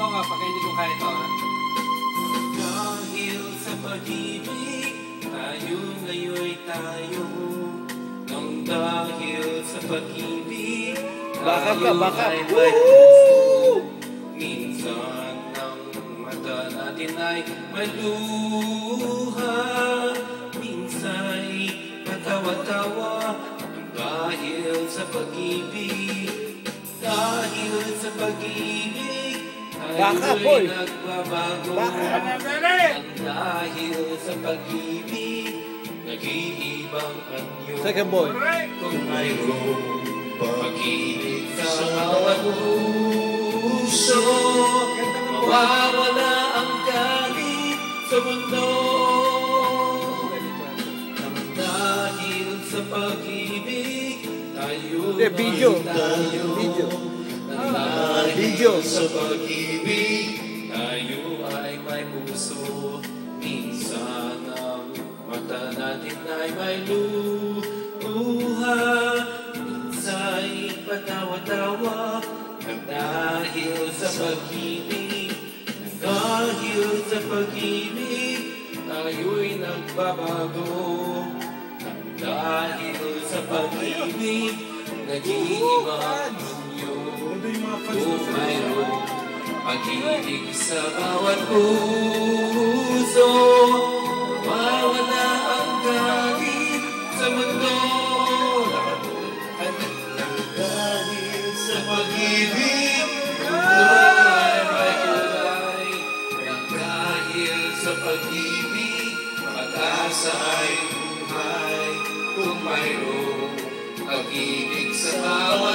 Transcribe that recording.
mo ako pagka hindi ko kaya ito, ha? Dahil sa pag-ibig, tayo ngayon'y tayo. Nang dahil sa pag-ibig, Baka ka, baka. ay may puso. Minsan ang mata natin ay maluha, minsa'y patawa-tawa. Nang dahil sa pag-ibig, dahil sa pag-ibig, Baka, boy. tayo'y nagbabago. Baka. Ang dahil sa pag-ibig, nag-iibang anyo. Second boy. Kung mayroong pag-ibig sa bawat puso, mawawala ang galit sa mundo. Nang dahil sa pag-ibig, tayo Video. tayo. Video. Nang dahil Video. sa pag-ibig, tayo ay may puso. Minsan ang mata natin ay may luha, minsa'y patawa-tawa. Nang dahil sa pag-ibig, nang dahil sa pag-ibig, tayo'y nagbabago. Nang dahil sa pag-ibig, nag-iiba ang inyo. Kung mayroong pag-ibig sa bawat puso, mawawala ang galit sa mundo. Nang dahil sa pag-ibig, mundo ay may kulay. Nang dahil sa pag-ibig, pag-asa ay buhay. Kung mayroong pag-ibig sa bawat